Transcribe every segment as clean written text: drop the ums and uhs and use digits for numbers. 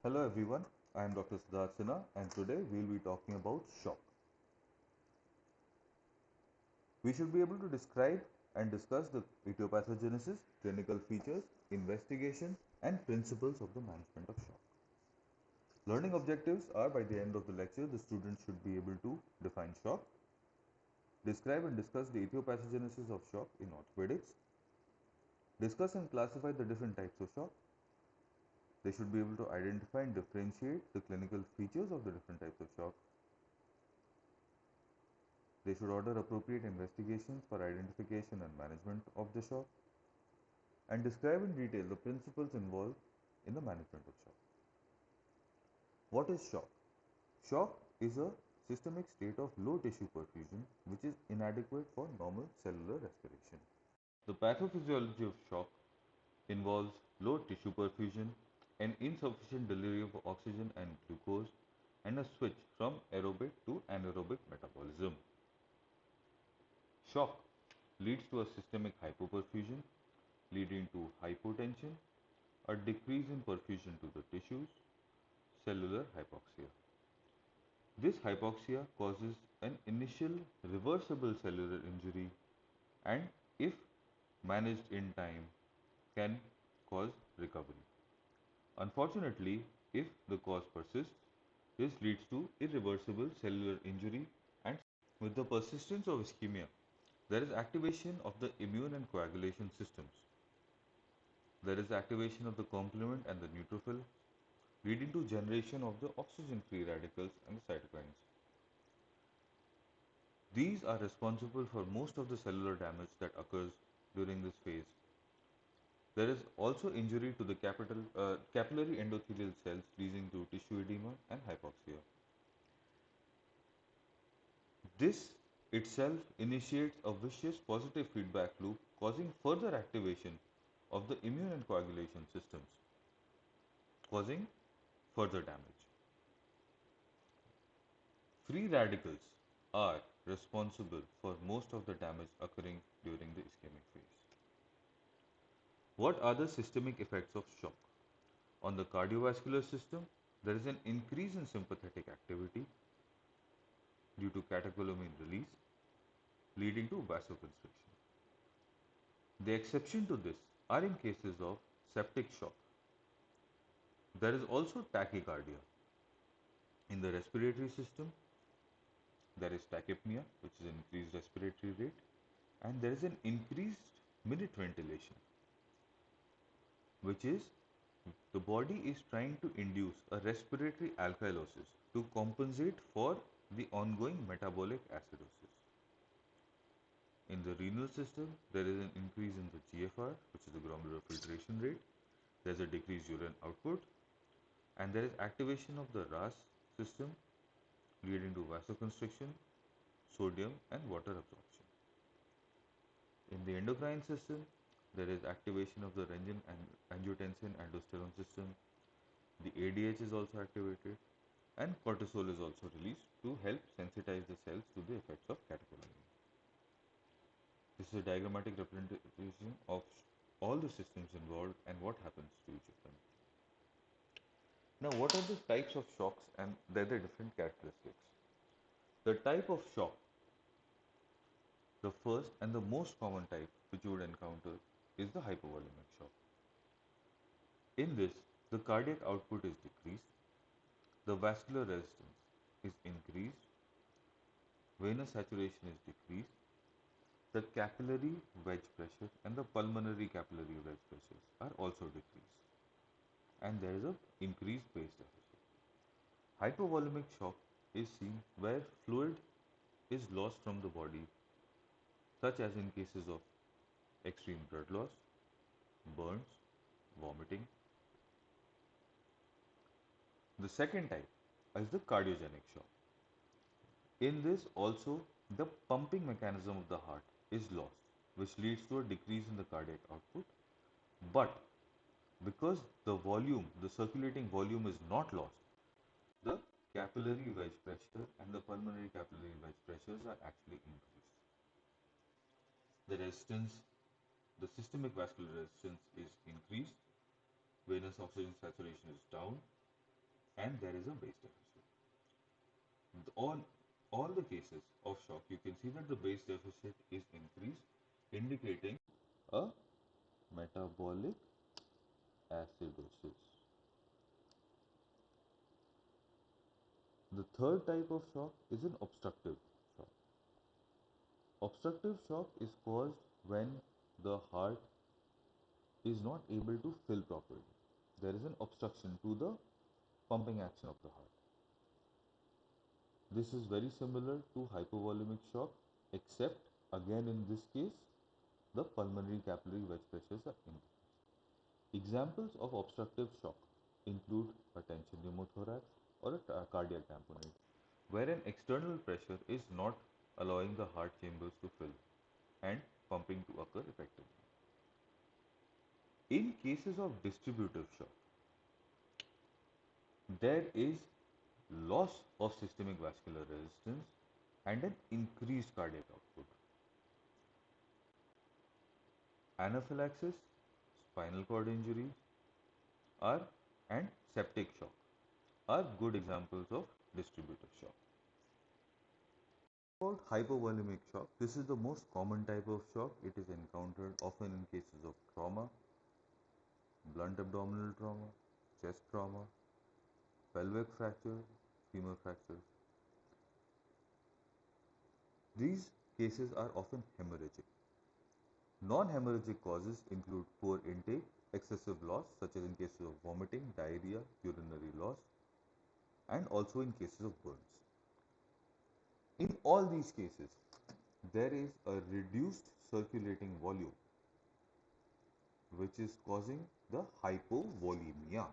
Hello everyone, I am Dr. Siddharth Sinha and today we will be talking about shock. We should be able to describe and discuss the etiopathogenesis, clinical features, investigation and principles of the management of shock. Learning objectives are by the end of the lecture the student should be able to define shock, describe and discuss the etiopathogenesis of shock in orthopedics, discuss and classify the different types of shock. They should be able to identify and differentiate the clinical features of the different types of shock. They should order appropriate investigations for identification and management of the shock and describe in detail the principles involved in the management of shock. What is shock? Shock is a systemic state of low tissue perfusion which is inadequate for normal cellular respiration. The pathophysiology of shock involves low tissue perfusion, an insufficient delivery of oxygen and glucose, and a switch from aerobic to anaerobic metabolism. Shock leads to a systemic hypoperfusion, leading to hypotension, a decrease in perfusion to the tissues, cellular hypoxia. This hypoxia causes an initial reversible cellular injury and, if managed in time, can cause recovery. Unfortunately, if the cause persists, this leads to irreversible cellular injury and with the persistence of ischemia, there is activation of the immune and coagulation systems. There is activation of the complement and the neutrophil, leading to generation of the oxygen-free radicals and the cytokines. These are responsible for most of the cellular damage that occurs during this phase. There is also injury to the capillary endothelial cells, leading to tissue edema and hypoxia. This itself initiates a vicious positive feedback loop, causing further activation of the immune and coagulation systems, causing further damage. Free radicals are responsible for most of the damage occurring during the ischemic phase. What are the systemic effects of shock? On the cardiovascular system, there is an increase in sympathetic activity due to catecholamine release, leading to vasoconstriction. The exception to this are in cases of septic shock. There is also tachycardia. In the respiratory system, there is tachypnea, which is an increased respiratory rate, and there is an increased minute ventilation, which is the body is trying to induce a respiratory alkalosis to compensate for the ongoing metabolic acidosis. In the renal system, there is an increase in the GFR, which is the glomerular filtration rate. There is a decreased urine output, and there is activation of the RAS system, leading to vasoconstriction, sodium, and water absorption. In the endocrine system, there is activation of the renin and angiotensin aldosterone system. The ADH is also activated, and cortisol is also released to help sensitize the cells to the effects of catecholamine. This is a diagrammatic representation of all the systems involved and what happens to each of them. Now, what are the types of shocks and their different characteristics? The type of shock, the first and the most common type which you would encounter is the hypovolemic shock. In this, the cardiac output is decreased, the vascular resistance is increased, venous saturation is decreased, the capillary wedge pressure and the pulmonary capillary wedge pressures are also decreased, and there is an increased pace deficit. Hypovolemic shock is seen where fluid is lost from the body, such as in cases of extreme blood loss, burns, vomiting. The second type is the cardiogenic shock. In this also, the pumping mechanism of the heart is lost, which leads to a decrease in the cardiac output. But because the volume, the circulating volume is not lost, the capillary wedge pressure and the pulmonary capillary wedge pressures are actually increased. The resistance, the systemic vascular resistance is increased, venous oxygen saturation is down, and there is a base deficit. On all the cases of shock, you can see that the base deficit is increased, indicating a metabolic acidosis. The third type of shock is an obstructive shock. Obstructive shock is caused when the heart is not able to fill properly. There is an obstruction to the pumping action of the heart. This is very similar to hypovolemic shock, except again in this case, the pulmonary capillary wedge pressures are increased. Examples of obstructive shock include a tension pneumothorax or a cardiac tamponade, where an external pressure is not allowing the heart chambers to fill and pumping to occur effectively. In cases of distributive shock, there is loss of systemic vascular resistance and an increased cardiac output. Anaphylaxis, spinal cord injury are and septic shock are good examples of distributive shock. About hypovolemic shock, this is the most common type of shock. It is encountered often in cases of trauma, blunt abdominal trauma, chest trauma, pelvic fracture, femur fractures. These cases are often hemorrhagic. Non-hemorrhagic causes include poor intake, excessive loss, such as in cases of vomiting, diarrhea, urinary loss, and also in cases of burns. In all these cases, there is a reduced circulating volume, which is causing the hypovolemia.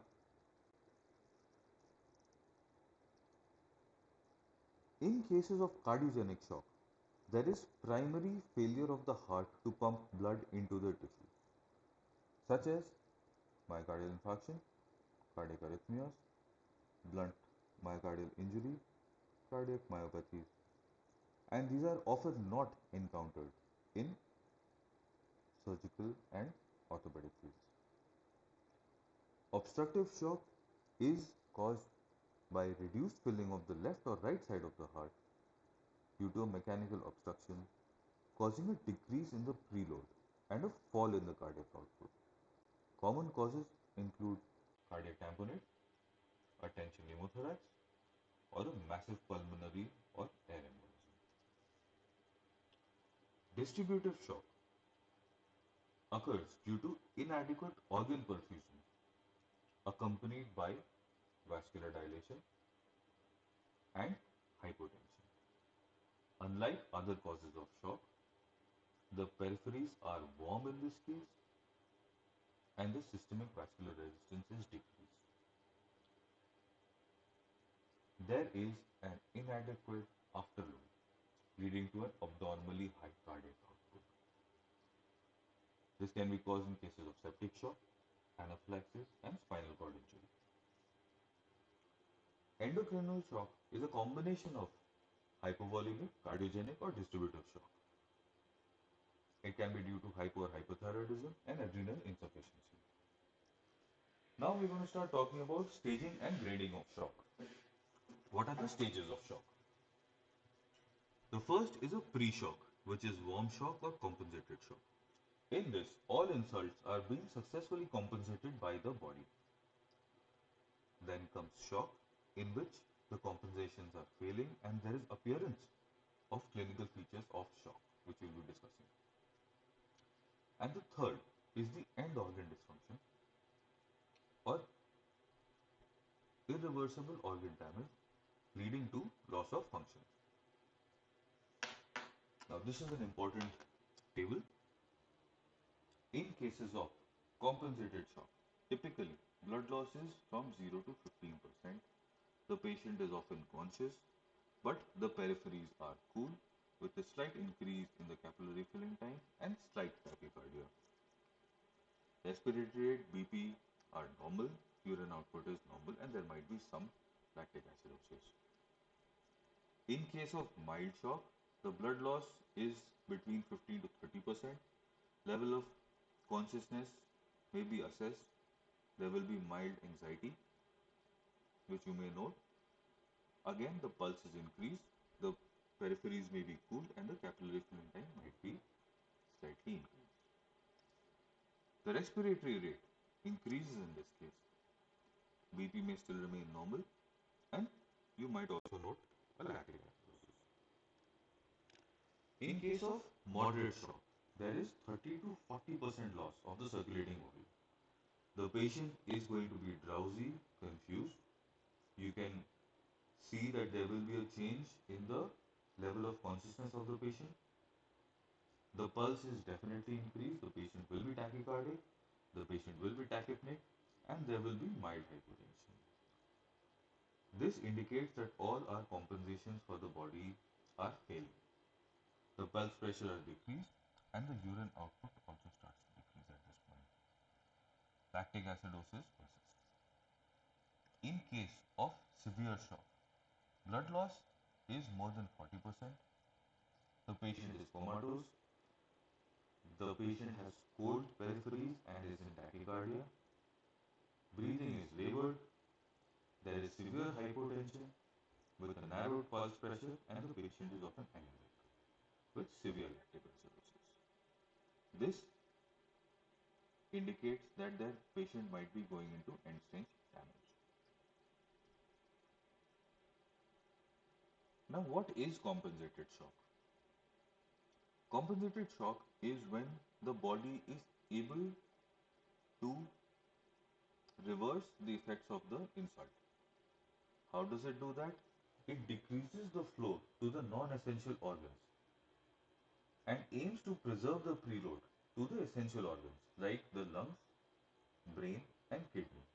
In cases of cardiogenic shock, there is primary failure of the heart to pump blood into the tissue, such as myocardial infarction, cardiac arrhythmias, blunt myocardial injury, cardiac myopathy, and these are often not encountered in surgical and orthopedic fields. Obstructive shock is caused by reduced filling of the left or right side of the heart due to a mechanical obstruction, causing a decrease in the preload and a fall in the cardiac output. Common causes include cardiac tamponade, a tension pneumothorax, or a massive pulmonary or air embolism. Distributive shock occurs due to inadequate organ perfusion accompanied by vascular dilation and hypotension. Unlike other causes of shock, the peripheries are warm in this case and the systemic vascular resistance is decreased. There is an inadequate afterload leading to an abnormally high cardiac output. This can be caused in cases of septic shock, anaphylaxis, and spinal cord injury. Endocrinal shock is a combination of hypovolemic, cardiogenic, or distributive shock. It can be due to hypo or hypothyroidism and adrenal insufficiency. Now we're going to start talking about staging and grading of shock. What are the stages of shock? The first is a pre-shock, which is warm shock or compensated shock. In this, all insults are being successfully compensated by the body. Then comes shock, in which the compensations are failing and there is appearance of clinical features of shock, which we will be discussing. And the third is the end organ dysfunction or irreversible organ damage leading to loss of function. Now, this is an important table. In cases of compensated shock, typically blood loss is from 0 to 15%. The patient is often conscious, but the peripheries are cool with a slight increase in the capillary filling time and slight tachycardia. Respiratory rate, BP are normal, urine output is normal, and there might be some lactic acidosis. In case of mild shock, the blood loss is between 15 to 30%. Level of consciousness may be assessed. There will be mild anxiety. which you may note. Again, the pulse is increased, the peripheries may be cooled, and the capillary filling time might be slightly increased. The respiratory rate increases in this case. BP may still remain normal, and you might also note a lactic acidosis. In case of moderate shock, there is 30 to 40% loss of the circulating volume. The patient is going to be drowsy, confused. You can see that there will be a change in the level of consciousness of the patient. The pulse is definitely increased, the patient will be tachycardic, the patient will be tachypneic, and there will be mild hypotension. This indicates that all our compensations for the body are failing. The pulse pressure are decreased and the urine output also starts to decrease at this point. Lactic acidosis persists. In case of severe shock, blood loss is more than 40%. The patient is comatose. The patient has cold peripheries and is in tachycardia. Breathing is labored. There is severe hypotension with a narrowed pulse pressure, and the patient is often anemic with severe lactic acidosis. This indicates that the patient might be going into end-stage damage. Now, what is compensated shock? Compensated shock is when the body is able to reverse the effects of the insult. How does it do that? It decreases the flow to the non-essential organs and aims to preserve the preload to the essential organs like the lungs, brain, and kidney.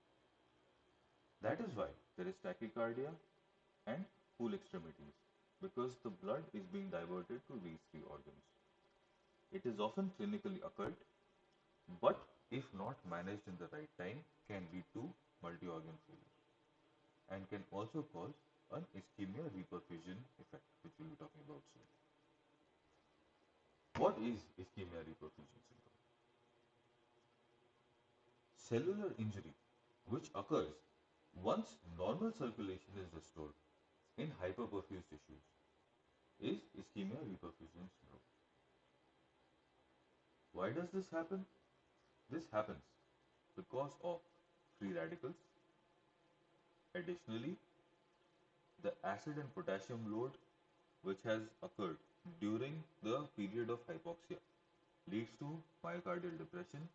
That is why there is tachycardia and cool extremities, because the blood is being diverted to these three organs. It is often clinically occult, but if not managed in the right time, can lead to multi-organ failure and can also cause an ischemia reperfusion effect, which we'll be talking about soon. What is ischemia reperfusion syndrome? Cellular injury, which occurs once normal circulation is restored in hyperperfused tissues, is ischemia reperfusion syndrome. Why does this happen? This happens because of free radicals. Additionally, the acid and potassium load which has occurred during the period of hypoxia leads to myocardial depression,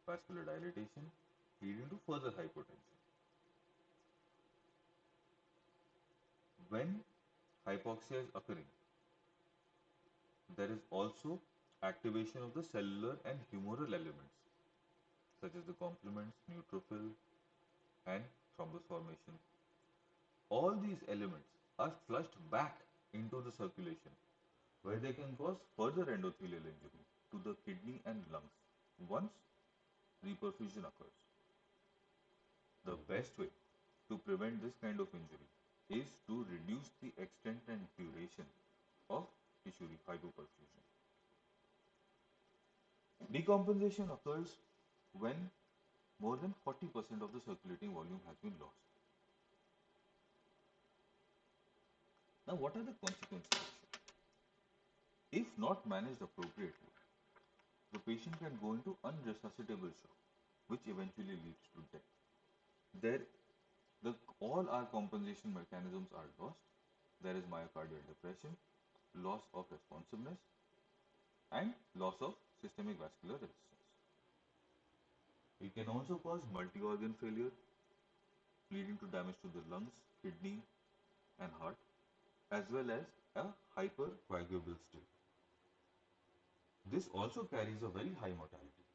vascular dilatation, leading to further hypotension. When hypoxia is occurring, there is also activation of the cellular and humoral elements such as the complements, neutrophil, and thrombus formation. All these elements are flushed back into the circulation where they can cause further endothelial injury to the kidney and lungs once reperfusion occurs. The best way to prevent this kind of injury is to reduce the extent and duration of tissue hypoperfusion. Decompensation occurs when more than 40% of the circulating volume has been lost. Now, what are the consequences of shock? If not managed appropriately, the patient can go into unresuscitable shock, which eventually leads to death. There, all our compensation mechanisms are lost. There is myocardial depression, loss of responsiveness, and loss of systemic vascular resistance. It can also cause multi-organ failure, leading to damage to the lungs, kidney, and heart, as well as a hypercoagulable state. This also carries a very high mortality.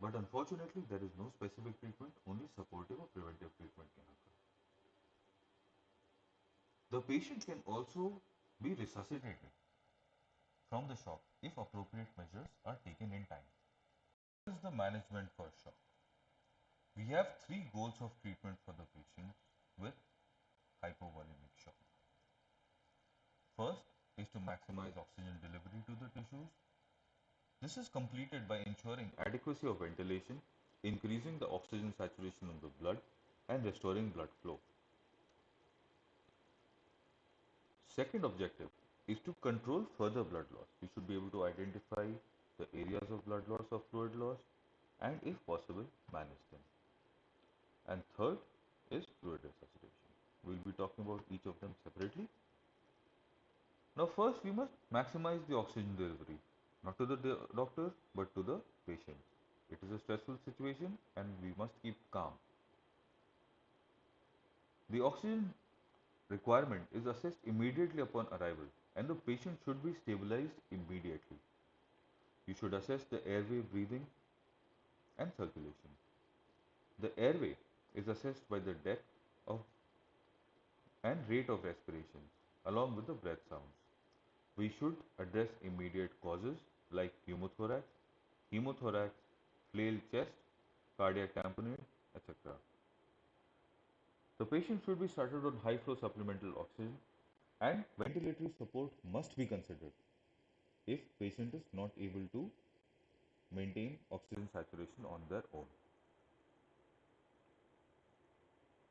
But unfortunately, there is no specific treatment, only supportive or preventive treatment can occur. The patient can also be resuscitated from the shock if appropriate measures are taken in time. What is the management for shock? We have three goals of treatment for the patient with hypovolemic shock. First is to maximize oxygen delivery to the tissues. This is completed by ensuring adequacy of ventilation, increasing the oxygen saturation in the blood, and restoring blood flow. Second objective is to control further blood loss. We should be able to identify the areas of blood loss or fluid loss and, if possible, manage them. And third is fluid resuscitation. We'll be talking about each of them separately. Now, first, we must maximize the oxygen delivery, not to the doctor, but to the patient. It is a stressful situation and we must keep calm. The oxygen requirement is assessed immediately upon arrival and the patient should be stabilized immediately. You should assess the airway breathing and circulation. The airway is assessed by the depth of and rate of respiration along with the breath sounds. We should address immediate causes like pneumothorax, hemothorax, flail chest, cardiac tamponade, etc. The patient should be started on high flow supplemental oxygen and ventilatory support must be considered if patient is not able to maintain oxygen saturation on their own.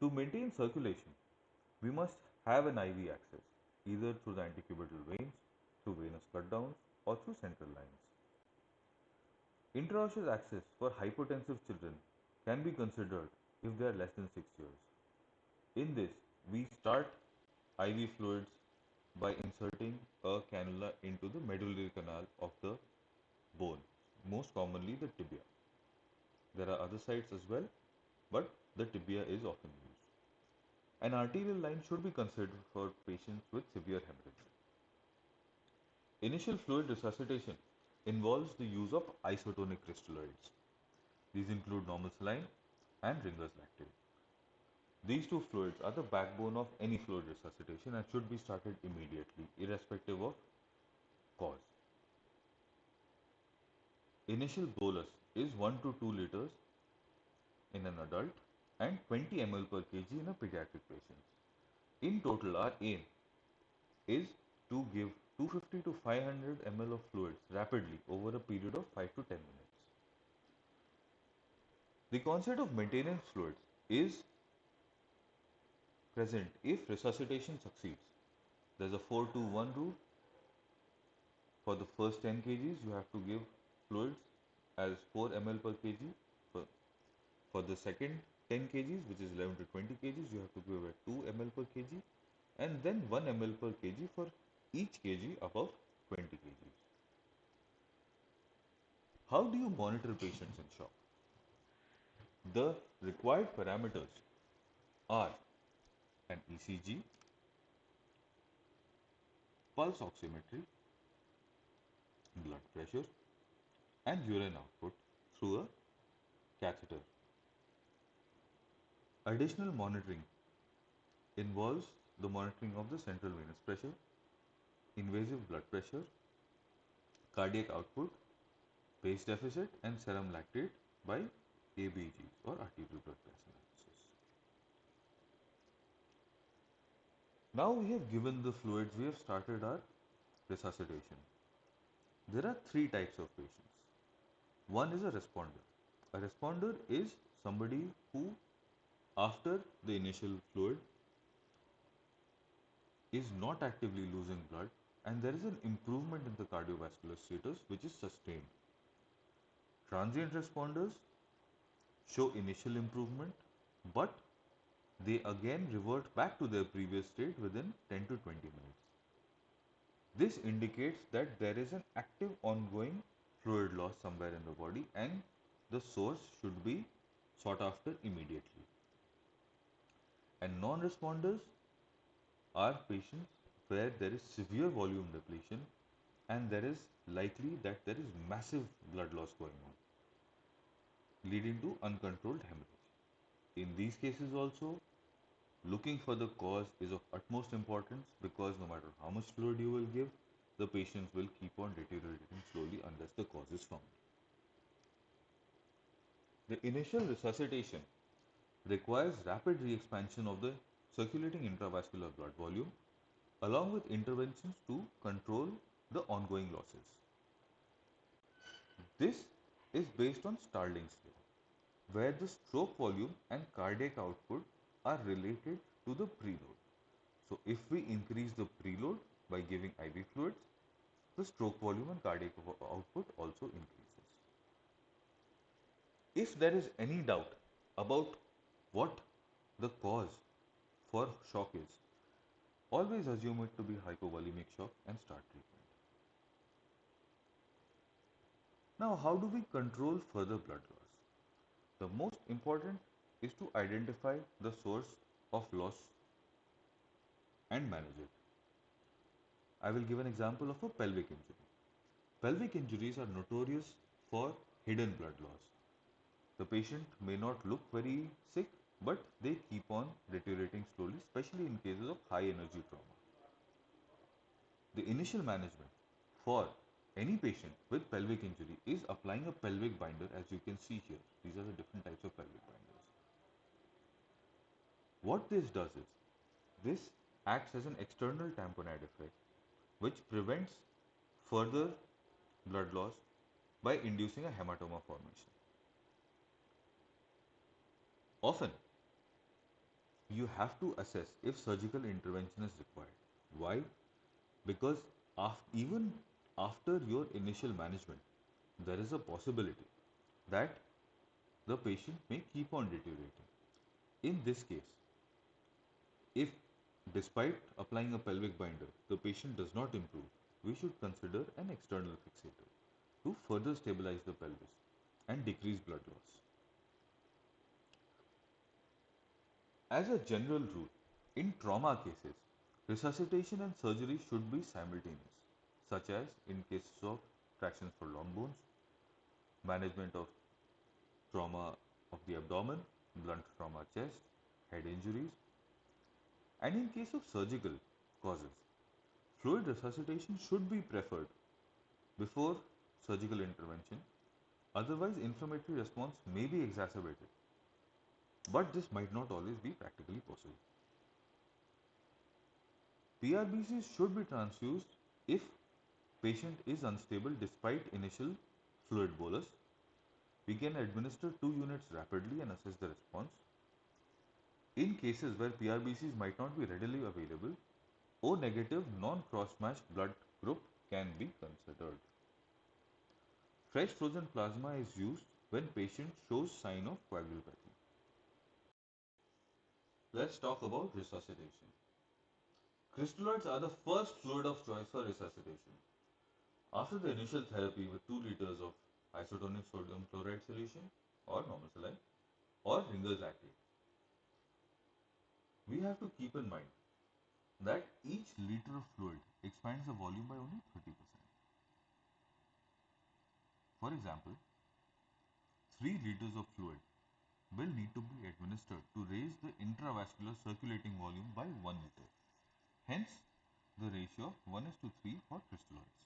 To maintain circulation, we must have an IV access either through the antecubital veins, through venous cut downs or through central lines. Intraosseous access for hypotensive children can be considered if they are less than 6 years. In this, we start IV fluids by inserting a cannula into the medullary canal of the bone, most commonly the tibia. There are other sites as well, but the tibia is often used. An arterial line should be considered for patients with severe hemorrhage. Initial fluid resuscitation involves the use of isotonic crystalloids. These include normal saline and Ringer's lactate. These two fluids are the backbone of any fluid resuscitation and should be started immediately, irrespective of cause. Initial bolus is 1 to 2 liters in an adult and 20 ml per kg in a pediatric patient. In total, our aim is to give 250 to 500 ml of fluids rapidly over a period of 5 to 10 minutes. The concept of maintenance fluids is present if resuscitation succeeds. There's a 4 to 1 rule. For the first 10 kgs, you have to give fluids as 4 ml per kg. For the second 10 kgs, which is 11 to 20 kgs, you have to give at 2 ml per kg and then 1 ml per kg for each kg above 20 kgs. How do you monitor patients in shock? The required parameters are an ECG, pulse oximetry, blood pressure, and urine output through a catheter. Additional monitoring involves the monitoring of the central venous pressure, invasive blood pressure, cardiac output, base deficit, and serum lactate by ABGs or arterial blood gas analysis. Now we have given the fluids, we have started our resuscitation. There are three types of patients. One is a responder. A responder is somebody who, after the initial fluid, is not actively losing blood and there is an improvement in the cardiovascular status which is sustained. Transient responders show initial improvement but they again revert back to their previous state within 10 to 20 minutes. This indicates that there is an active ongoing fluid loss somewhere in the body and the source should be sought after immediately. And non-responders are patients where there is severe volume depletion and there is likely that there is massive blood loss going on, leading to uncontrolled hemorrhage. In these cases also, looking for the cause is of utmost importance because no matter how much fluid you will give, the patients will keep on deteriorating slowly unless the cause is found. The initial resuscitation requires rapid re-expansion of the circulating intravascular blood volume along with interventions to control the ongoing losses. This is based on Starling's law, where the stroke volume and cardiac output are related to the preload. So if we increase the preload by giving IV fluids, the stroke volume and cardiac output also increases. If there is any doubt about what the cause for shock is, always assume it to be hypovolemic shock and start treatment. Now, how do we control further blood loss? The most important is to identify the source of loss and manage it. I will give an example of a pelvic injury. Pelvic injuries are notorious for hidden blood loss. The patient may not look very sick, but they keep on deteriorating slowly, especially in cases of high energy trauma. The initial management for any patient with pelvic injury is applying a pelvic binder, as you can see here. These are the different types of pelvic binders. What this does is, this acts as an external tamponade effect which prevents further blood loss by inducing a hematoma formation. Often, you have to assess if surgical intervention is required. Why? Because even after your initial management, there is a possibility that the patient may keep on deteriorating. In this case, if despite applying a pelvic binder, the patient does not improve, we should consider an external fixator to further stabilize the pelvis and decrease blood loss. As a general rule, in trauma cases, resuscitation and surgery should be simultaneous, such as in cases of fractures for long bones, management of trauma of the abdomen, blunt trauma chest, head injuries, and in case of surgical causes, fluid resuscitation should be preferred before surgical intervention. Otherwise, inflammatory response may be exacerbated, but this might not always be practically possible. PRBCs should be transfused if patient is unstable despite initial fluid bolus. We can administer 2 units rapidly and assess the response. In cases where PRBCs might not be readily available, O negative non-cross-matched blood group can be considered. Fresh frozen plasma is used when patient shows sign of coagulopathy. Let's talk about resuscitation. Crystalloids are the first fluid of choice for resuscitation. After the initial therapy with 2 liters of isotonic sodium chloride solution or normal saline or Ringer's lactate, we have to keep in mind that each liter of fluid expands the volume by only 30%. For example, 3 liters of fluid will need to be administered to raise the intravascular circulating volume by 1 liter. Hence, the ratio of 1 is to 3 for crystalloids.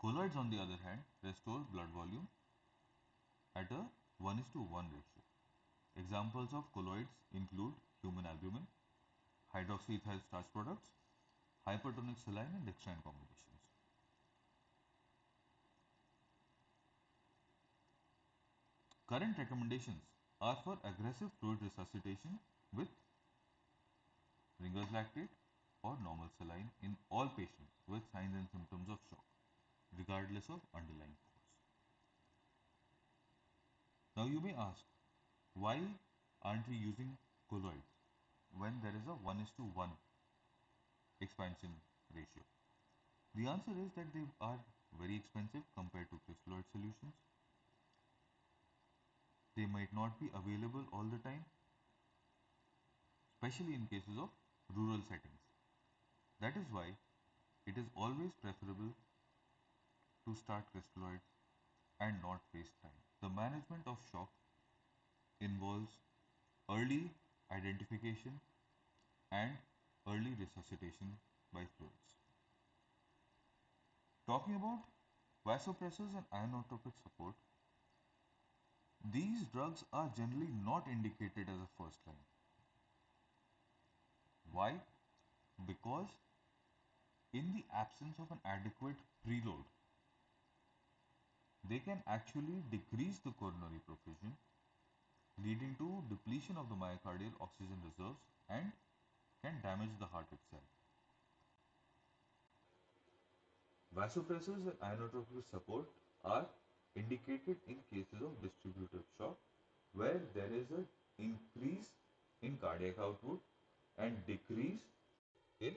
Colloids, on the other hand, restore blood volume at a 1 is to 1 ratio. Examples of colloids include human albumin, hydroxyethyl starch products, hypertonic saline and dextrine combinations. Current recommendations are for aggressive fluid resuscitation with Ringer's lactate or normal saline in all patients with signs and symptoms of shock, regardless of underlying cause. Now you may ask, why aren't we using colloids when there is a 1 is to 1 expansion ratio? The answer is that they are very expensive compared to crystalloid solutions. They might not be available all the time, especially in cases of rural settings. That is why it is always preferable to start crystalloids and not waste time. The management of shock involves early identification and early resuscitation by fluids. Talking about vasopressors and inotropic support, these drugs are generally not indicated as a first line. Why? Because in the absence of an adequate preload, they can actually decrease the coronary perfusion, leading to depletion of the myocardial oxygen reserves and can damage the heart itself. Vasopressors and inotropic support are indicated in cases of distributed shock where there is an increase in cardiac output and decrease in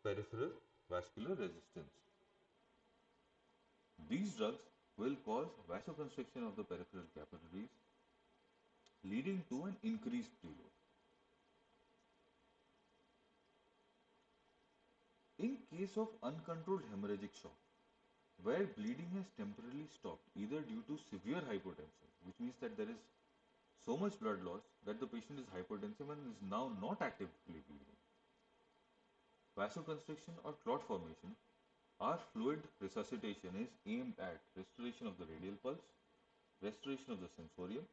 peripheral vascular resistance. These drugs will cause vasoconstriction of the peripheral capillaries, leading to an increased preload. In case of uncontrolled hemorrhagic shock, where bleeding has temporarily stopped either due to severe hypotension, which means that there is so much blood loss that the patient is hypertensive and is now not actively bleeding. Vasoconstriction or clot formation, our fluid resuscitation is aimed at restoration of the radial pulse, restoration of the sensorium,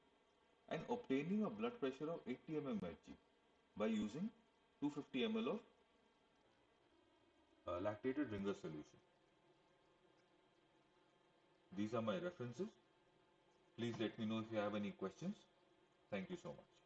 and obtaining a blood pressure of 80 mmHg by using 250 ml of lactated Ringer solution. These are my references. Please let me know if you have any questions. Thank you so much.